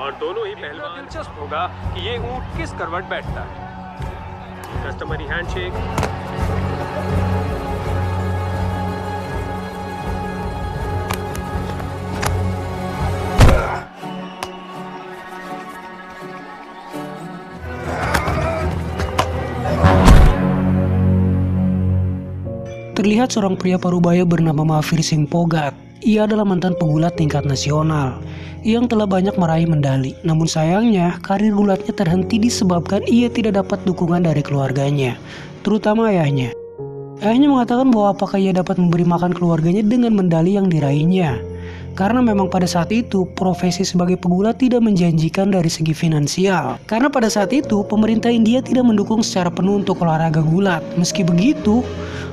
और दोनों ही पहलवान दिलचस्प होगा कि ये ऊंट किस करवट बैठता है। Customary handshake. Terlihat seorang pria parubaya bernama Mahfir Singh Phogat. Ia adalah mantan pegulat tingkat nasional yang telah banyak meraih medali. Namun sayangnya, karir gulatnya terhenti disebabkan ia tidak dapat dukungan dari keluarganya, terutama ayahnya. Ayahnya mengatakan bahwa apakah ia dapat memberi makan keluarganya dengan medali yang diraihnya. Karena memang pada saat itu, profesi sebagai pegulat tidak menjanjikan dari segi finansial. Karena pada saat itu, pemerintah India tidak mendukung secara penuh untuk olahraga gulat. Meski begitu,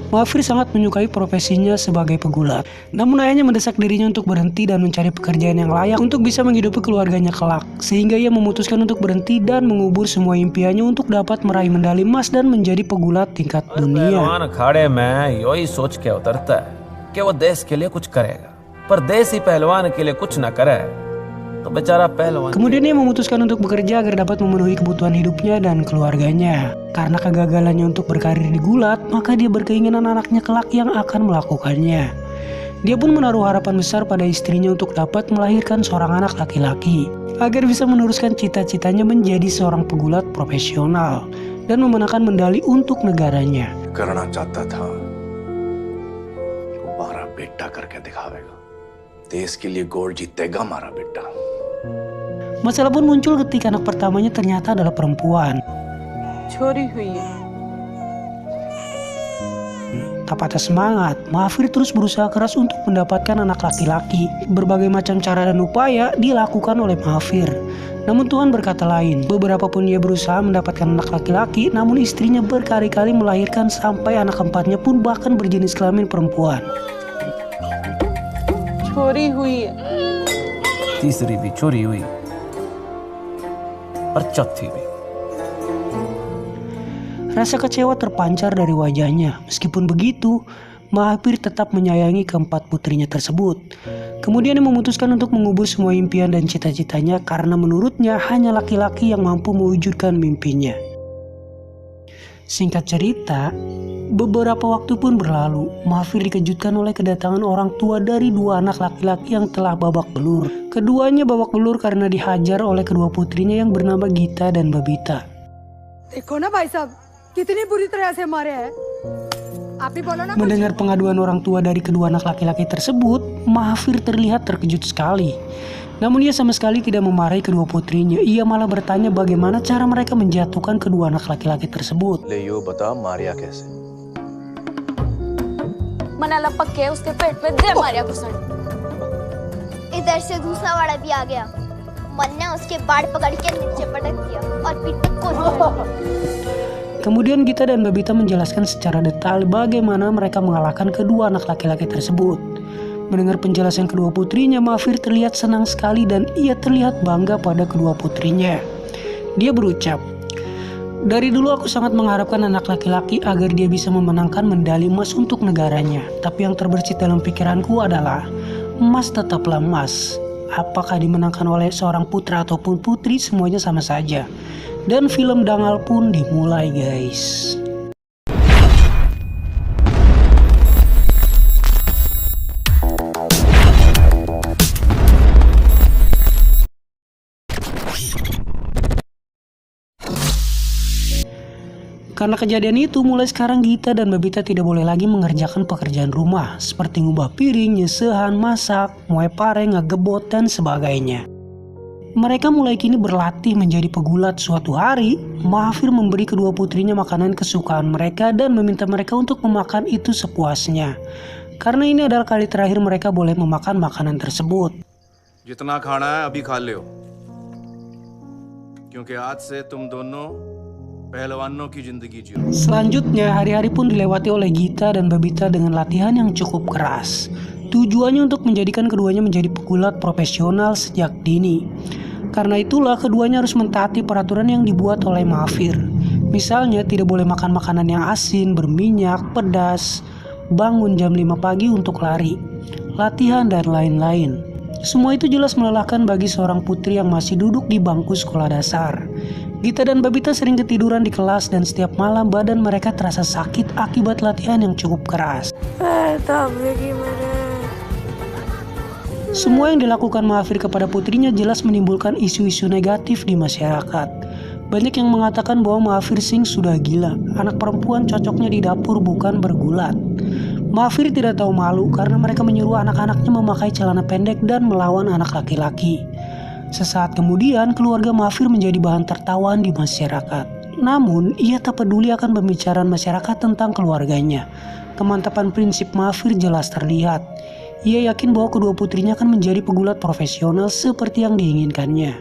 Mahfir sangat menyukai profesinya sebagai pegulat. Namun ayahnya mendesak dirinya untuk berhenti dan mencari pekerjaan yang layak untuk bisa menghidupi keluarganya kelak. Sehingga ia memutuskan untuk berhenti dan mengubur semua impiannya untuk dapat meraih medali emas dan menjadi pegulat tingkat dunia. पहलवान अखाड़े में यही सोच के उतरता है कि वो देश के लिए कुछ करेगा, पर देश ही पहलवान के लिए कुछ न करे तो बेचारा पहलवान. Kemudian ia memutuskan untuk bekerja agar dapat memenuhi kebutuhan hidupnya dan keluarganya. Karena kegagalannya untuk berkarir di gulat, maka dia berkeinginan anaknya kelak yang akan melakukannya. Dia pun menaruh harapan besar pada istrinya untuk dapat melahirkan seorang anak laki-laki, agar bisa meneruskan cita-citanya menjadi seorang pegulat profesional dan memenangkan medali untuk negaranya. करना चाहता था वो हमारा बेटा करके दिखावेगा, देश के लिए गोल्ड जीतेगा हमारा बेटा. Masalah pun muncul ketika anak pertamanya ternyata adalah perempuan. छोरी हुई है. Tak patah semangat, Mahfir terus berusaha keras untuk mendapatkan anak laki-laki. Berbagai macam cara dan upaya dilakukan oleh Mahfir. Namun Tuhan berkata lain. Beberapa pun ia berusaha mendapatkan anak laki-laki, namun istrinya berkali-kali melahirkan sampai anak keempatnya pun bahkan berjenis kelamin perempuan. छोरी हुई है. तीसरी भी चोरी हुई और चौथी भी. Rasa kecewa terpancar dari wajahnya. Meskipun begitu, Mahfir tetap menyayangi keempat putrinya tersebut. Kemudian dia memutuskan untuk mengubur semua impian dan cita-citanya karena menurutnya hanya laki-laki yang mampu mewujudkan mimpinya. Singkat cerita, beberapa waktu pun berlalu. Mahfir dikejutkan oleh kedatangan orang tua dari dua anak laki-laki yang telah babak belur. Keduanya babak belur karena dihajar oleh kedua putrinya yang bernama Gita dan Babita. देखो ना भाई साहब कितनी बुरी तरह से मारे हैं. आप ही बोलो ना. Mendengar pengaduan orang tua dari kedua anak laki-laki tersebut, Mahfir terlihat terkejut sekali. Namun ia sama sekali tidak memarahi kedua putrinya. Ia malah bertanya bagaimana cara mereka menjatuhkan kedua anak laki-laki tersebut. ले यो बता मारिया कैसे. मना लपक के उसके पेट पे दे मारिया घुसन. इधर से दूसरा वाला भी आ गया. मन ने उसके बाड़ पकड़ के नीचे पटक दिया और पीठ को Kemudian Gita dan Babita menjelaskan secara detail bagaimana mereka mengalahkan kedua anak laki-laki tersebut. Mendengar penjelasan kedua putrinya, Mahfir terlihat senang sekali dan ia terlihat bangga pada kedua putrinya. Dia berucap, "Dari dulu aku sangat mengharapkan anak laki-laki agar dia bisa memenangkan medali emas untuk negaranya. Tapi yang terbersit dalam pikiranku adalah, emas tetaplah emas. Apakah dimenangkan oleh seorang putra ataupun putri, semuanya sama saja." Dan film Dangal pun dimulai, guys. Karena kejadian itu, mulai sekarang Gita dan Babita tidak boleh lagi mengerjakan pekerjaan rumah seperti ngubah piring, nyesehan, masak, muai pare, ngegebot, dan sebagainya. Mereka mulai kini berlatih menjadi pegulat. Suatu hari, Mahfir memberi kedua putrinya makanan kesukaan mereka dan meminta mereka untuk memakan itu sepuasnya. Karena ini adalah kali terakhir mereka boleh memakan makanan tersebut. जितना खाना है अभी खा लियो, क्योंकि आज से तुम दोनों पहलवानों की जिंदगी जियो. Selanjutnya, hari-hari pun dilewati oleh Gita dan Babita dengan latihan yang cukup keras. Tujuannya untuk menjadikan keduanya menjadi pegulat profesional sejak dini. Karena itulah keduanya harus mentaati peraturan yang dibuat oleh Mahfir. Misalnya tidak boleh makan makanan yang asin, berminyak, pedas, bangun jam 5 pagi untuk lari, latihan, dan lain-lain. Semua itu jelas melelahkan bagi seorang putri yang masih duduk di bangku sekolah dasar. Gita dan Babita sering ketiduran di kelas dan setiap malam badan mereka terasa sakit akibat latihan yang cukup keras. Semua yang dilakukan Mahafir kepada putrinya jelas menimbulkan isu-isu negatif di masyarakat. Banyak yang mengatakan bahwa Mahafir Singh sudah gila, anak perempuan cocoknya di dapur bukan bergulat. Mahafir tidak tahu malu karena mereka menyuruh anak-anaknya memakai celana pendek dan melawan anak laki-laki. Sesaat kemudian keluarga Mahafir menjadi bahan tertawaan di masyarakat. Namun ia tak peduli akan pembicaraan masyarakat tentang keluarganya. Kemantapan prinsip Mahafir jelas terlihat. Ia yakin bahwa kedua putrinya akan menjadi pegulat profesional seperti yang diinginkannya.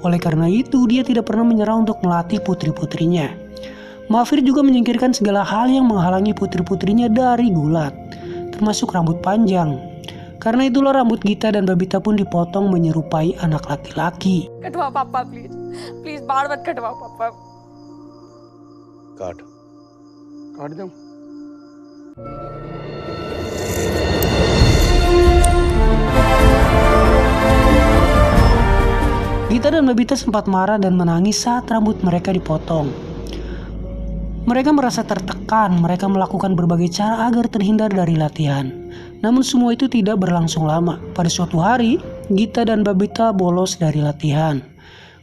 Oleh karena itu dia tidak pernah menyerah untuk melatih putri-putrinya. Mahafir juga menyingkirkan segala hal yang menghalangi putri-putrinya dari gulat, termasuk rambut panjang. Karena itulah rambut Gita dan Babita pun dipotong menyerupai anak laki-laki. कटवा पापा please please बाल मत कटवा पापा काट काट दूं? Gita dan Babita sempat marah dan menangis saat rambut mereka dipotong. Mereka merasa tertekan, mereka melakukan berbagai cara agar terhindar dari latihan. Namun semua itu tidak berlangsung lama. Pada suatu hari, Gita dan Babita bolos dari latihan.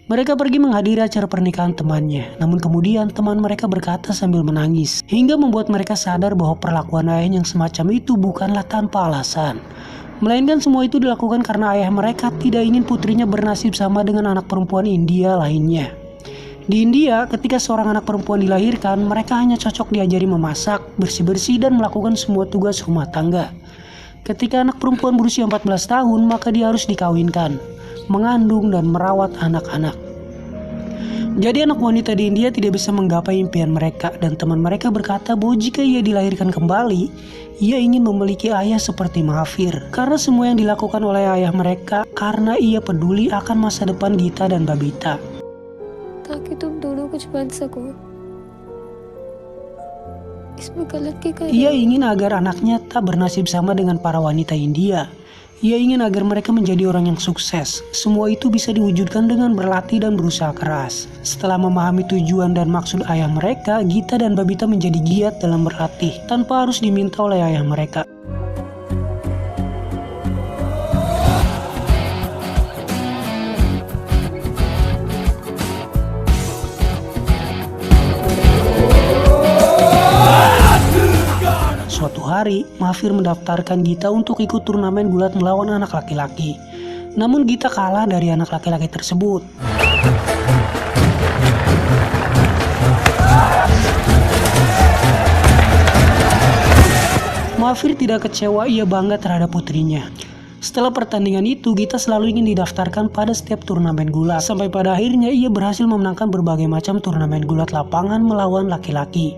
Mereka pergi menghadiri acara pernikahan temannya. Namun kemudian teman mereka berkata sambil menangis, hingga membuat mereka sadar bahwa perlakuan ayah yang semacam itu bukanlah tanpa alasan. Melainkan semua itu dilakukan karena ayah mereka tidak ingin putrinya bernasib sama dengan anak perempuan India lainnya. Di India, ketika seorang anak perempuan dilahirkan, mereka hanya cocok diajari memasak, bersih-bersih, dan melakukan semua tugas rumah tangga. Ketika anak perempuan berusia 14 tahun, maka dia harus dikawinkan, mengandung, dan merawat anak-anak. Jadi anak wanita di India tidak bisa menggapai impian mereka, dan teman mereka berkata bahwa jika ia dilahirkan kembali, ia ingin memiliki ayah seperti Mahafir. Karena semua yang dilakukan oleh ayah mereka, karena ia peduli akan masa depan Gita dan Babita. ताकि तुम दोनों कुछ बन सको। इसमें गलत क्या कर? Ia ingin agar anaknya tak bernasib sama dengan para wanita India. Ia ingin agar mereka menjadi orang yang sukses. Semua itu bisa diwujudkan dengan berlatih dan berusaha keras. Setelah memahami tujuan dan maksud ayah mereka, Gita dan Babita menjadi giat dalam berlatih tanpa harus diminta oleh ayah mereka. Suatu hari, Mahafir mendaftarkan Gita untuk ikut turnamen gulat melawan anak laki-laki. Namun Gita kalah dari anak laki-laki tersebut. Mahafir tidak kecewa, ia bangga terhadap putrinya. Setelah pertandingan itu, Gita selalu ingin didaftarkan pada setiap turnamen gulat. Sampai pada akhirnya ia berhasil memenangkan berbagai macam turnamen gulat lapangan melawan laki-laki.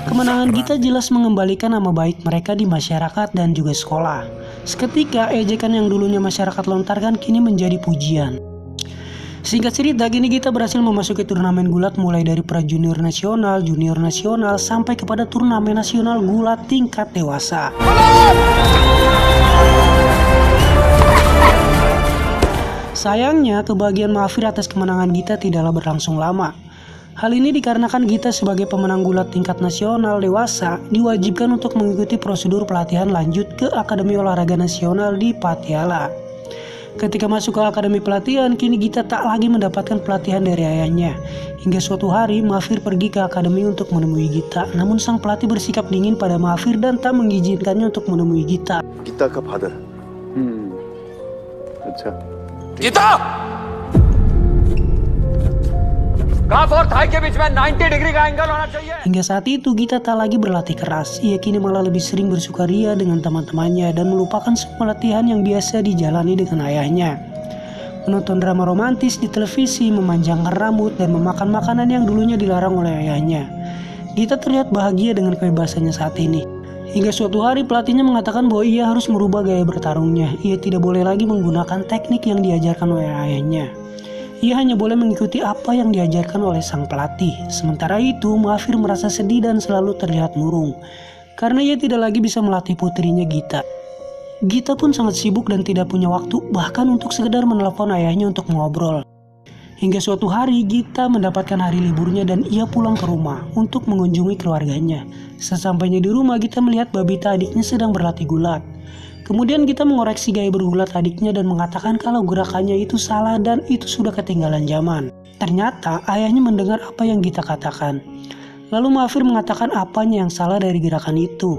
Kemenangan Gita jelas mengembalikan nama baik mereka di masyarakat dan juga sekolah. Seketika ejekan yang dulunya masyarakat lontarkan kini menjadi pujian. Singkat cerita, kini Gita berhasil memasuki turnamen gulat mulai dari pra-junior nasional, junior nasional, sampai kepada turnamen nasional gulat tingkat dewasa. Sayangnya, kebahagiaan Mahafir atas kemenangan Gita tidaklah berlangsung lama. Hal ini dikarenakan Gita sebagai pemenang gulat tingkat nasional dewasa diwajibkan untuk mengikuti prosedur pelatihan lanjut ke Akademi Olahraga Nasional di Patiala. Ketika masuk ke akademi pelatihan, kini Gita tak lagi mendapatkan pelatihan dari ayahnya. Hingga suatu hari, Mahafir pergi ke akademi untuk menemui Gita. Namun sang pelatih bersikap dingin pada Mahafir dan tak mengizinkannya untuk menemui Gita. Gita का फादर। अच्छा। गीता! कफ और थाई के बीच में 90 डिग्री का एंगल होना चाहिए। Hingga saat itu Gita tak lagi berlatih keras. Ia kini malah lebih sering bersukaria dengan teman-temannya dan melupakan semua latihan yang biasa dijalani dengan ayahnya. Menonton drama romantis di televisi, memanjangkan rambut, dan memakan makanan yang dulunya dilarang oleh ayahnya. Gita terlihat bahagia dengan kebebasannya saat ini. Hingga suatu hari pelatihnya mengatakan bahwa ia harus merubah gaya bertarungnya. Ia tidak boleh lagi menggunakan teknik yang diajarkan oleh ayahnya. Ia hanya boleh mengikuti apa yang diajarkan oleh sang pelatih. Sementara itu, Maafir merasa sedih dan selalu terlihat murung karena ia tidak lagi bisa melatih putrinya Gita. Gita pun sangat sibuk dan tidak punya waktu bahkan untuk sekedar menelepon ayahnya untuk ngobrol. Hingga suatu hari Gita mendapatkan hari liburnya dan ia pulang ke rumah untuk mengunjungi keluarganya. Sesampainya di rumah, Gita melihat Babita adiknya sedang berlatih gulat. Kemudian Gita mengoreksi gaya bergulat adiknya dan mengatakan kalau gerakannya itu salah dan itu sudah ketinggalan zaman. Ternyata ayahnya mendengar apa yang Gita katakan. Lalu Maafir mengatakan apanya yang salah dari gerakan itu.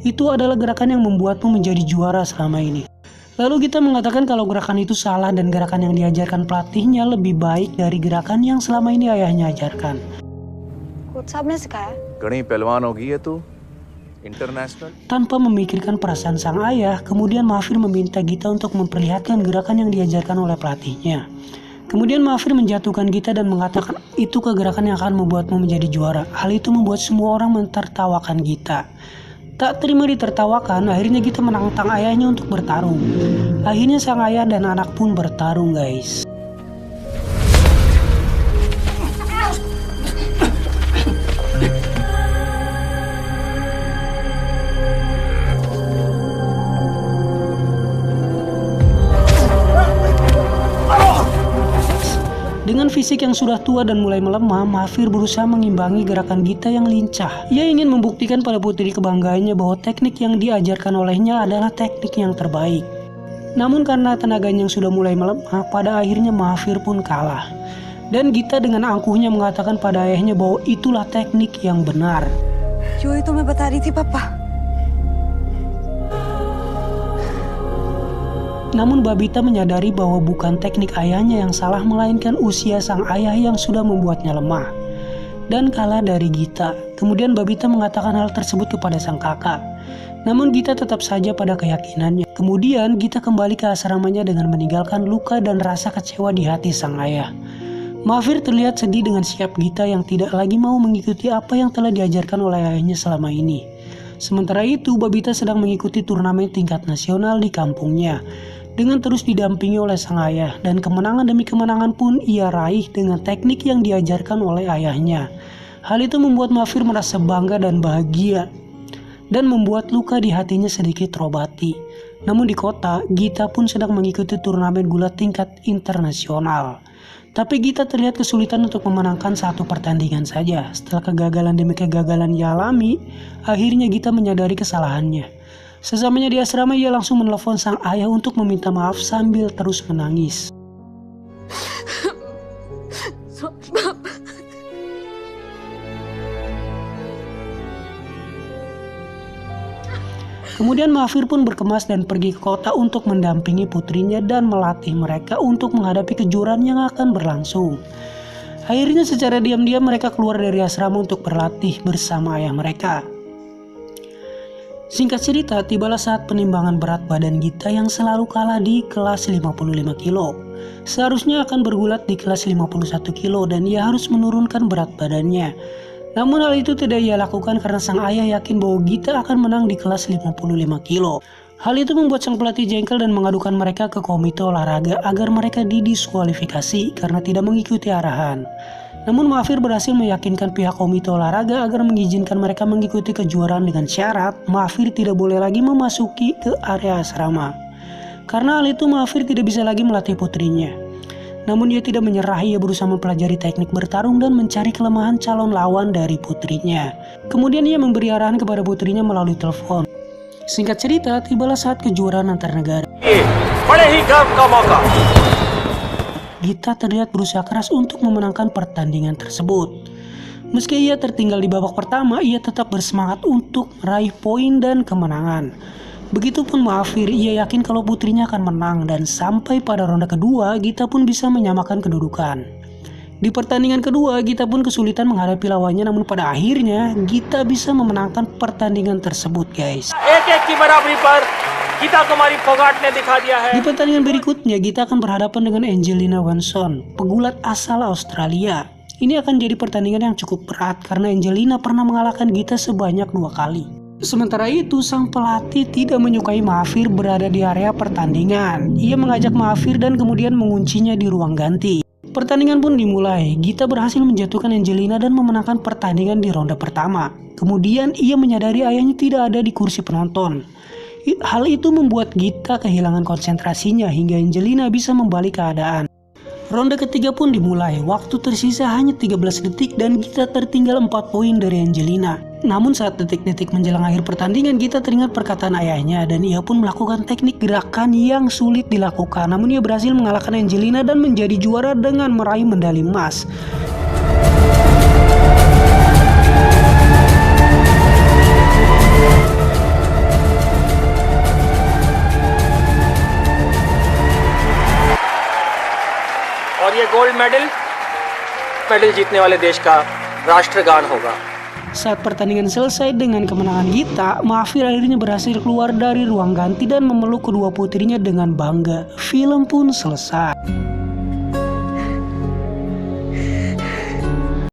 Itu adalah gerakan yang membuatmu menjadi juara selama ini. Lalu Gita mengatakan kalau gerakan itu salah dan gerakan yang diajarkan pelatihnya lebih baik dari gerakan yang selama ini ayahnya ajarkan. Coach साहब ने सिखाया घणी पहलवान होगी है तू international. Tanpa memikirkan perasaan sang ayah, kemudian Maafir meminta Gita untuk memperlihatkan gerakan yang diajarkan oleh pelatihnya. Kemudian Maafir menjatuhkan Gita dan mengatakan itu kegerakan yang akan membuatmu menjadi juara. Hal itu membuat semua orang mentertawakan Gita. Tak terima ditertawakan, akhirnya Gita menantang ayahnya untuk bertarung. Akhirnya sang ayah dan anak pun bertarung, guys. Dengan fisik yang sudah tua dan mulai melemah, Maafir berusaha mengimbangi gerakan Gita yang lincah. Ia ingin membuktikan pada putri kebanggaannya bahwa teknik yang diajarkan olehnya adalah teknik yang terbaik. Namun karena tenaganya yang sudah mulai melemah, pada akhirnya Maafir pun kalah. Dan Gita dengan angkuhnya mengatakan pada ayahnya bahwa itulah teknik yang benar. यही तो मैं बता रही थी पापा. Namun Babita menyadari bahwa bukan teknik ayahnya yang salah, melainkan usia sang ayah yang sudah membuatnya lemah dan kalah dari Gita. Kemudian Babita mengatakan hal tersebut kepada sang kakak. Namun Gita tetap saja pada keyakinannya. Kemudian Gita kembali ke asramanya dengan meninggalkan luka dan rasa kecewa di hati sang ayah. Maafir terlihat sedih dengan sikap Gita yang tidak lagi mau mengikuti apa yang telah diajarkan oleh ayahnya selama ini. Sementara itu, Babita sedang mengikuti turnamen tingkat nasional di kampungnya dengan terus didampingi oleh sang ayah, dan kemenangan demi kemenangan pun ia raih dengan teknik yang diajarkan oleh ayahnya. Hal itu membuat Maafir merasa bangga dan bahagia dan membuat luka di hatinya sedikit terobati. Namun di kota, Gita pun sedang mengikuti turnamen gulat tingkat internasional. Tapi Gita terlihat kesulitan untuk memenangkan satu pertandingan saja. Setelah kegagalan demi kegagalan ia alami, akhirnya Gita menyadari kesalahannya. Sesampainya di asrama, ia langsung menelepon sang ayah untuk meminta maaf sambil terus menangis. Kemudian Maafir pun berkemas dan pergi ke kota untuk mendampingi putrinya dan melatih mereka untuk menghadapi kejuaraan yang akan berlangsung. Akhirnya secara diam-diam mereka keluar dari asrama untuk berlatih bersama ayah mereka. Singkat cerita, tibalah saat penimbangan berat badan Gita yang selalu kalah di kelas 55 kilo. Seharusnya akan bergulat di kelas 51 kilo dan ia harus menurunkan berat badannya. Namun hal itu tidak ia lakukan karena sang ayah yakin bahwa Gita akan menang di kelas 55 kilo. Hal itu membuat sang pelatih jengkel dan mengadukan mereka ke komite olahraga agar mereka didiskualifikasi karena tidak mengikuti arahan. Namun Maafir berhasil meyakinkan pihak komite olahraga agar mengizinkan mereka mengikuti kejuaraan dengan syarat Maafir tidak boleh lagi memasuki ke area asrama. Karena hal itu Maafir tidak bisa lagi melatih putrinya. Namun dia tidak menyerah, ia berusaha mempelajari teknik bertarung dan mencari kelemahan calon lawan dari putrinya. Kemudian ia memberi arahan kepada putrinya melalui telepon. Singkat cerita, tibalah saat kejuaraan antar negara. Gita terlihat berusaha keras untuk memenangkan pertandingan tersebut. Meski ia tertinggal di babak pertama, ia tetap bersemangat untuk meraih poin dan kemenangan. Begitupun Maafir, ia yakin kalau putrinya akan menang dan sampai pada ronde kedua, Gita pun bisa menyamakan kedudukan. Di pertandingan kedua, Gita pun kesulitan menghadapi lawannya, namun pada akhirnya Gita bisa memenangkan pertandingan tersebut, guys. Di pertandingan berikutnya, Gita akan berhadapan dengan Angelina Wanson, pegulat asal Australia. Ini akan jadi pertandingan yang cukup berat karena Angelina pernah mengalahkan Gita sebanyak 2 kali. Sementara itu, sang pelatih tidak menyukai Maafir berada di area pertandingan. Ia mengajak Maafir dan kemudian menguncinya di ruang ganti. Pertandingan pun dimulai. Gita berhasil menjatuhkan Angelina dan memenangkan pertandingan di ronde pertama. Kemudian ia menyadari ayahnya tidak ada di kursi penonton. Hal itu membuat Gita kehilangan konsentrasinya hingga Angelina bisa membalik keadaan. Ronde ketiga pun dimulai. Waktu tersisa hanya 13 detik dan Gita tertinggal 4 poin dari Angelina. Namun saat detik-detik menjelang akhir pertandingan, Gita teringat perkataan ayahnya dan ia pun melakukan teknik gerakan yang sulit dilakukan. Namun ia berhasil mengalahkan Angelina dan menjadi juara dengan meraih medali emas. और ये gold medal जीतने वाले देश का राष्ट्रगान होगा. Saat pertandingan selesai dengan kemenangan Gita, Mahfir akhirnya berhasil keluar dari ruang ganti dan memeluk kedua putrinya dengan bangga. Film pun selesai.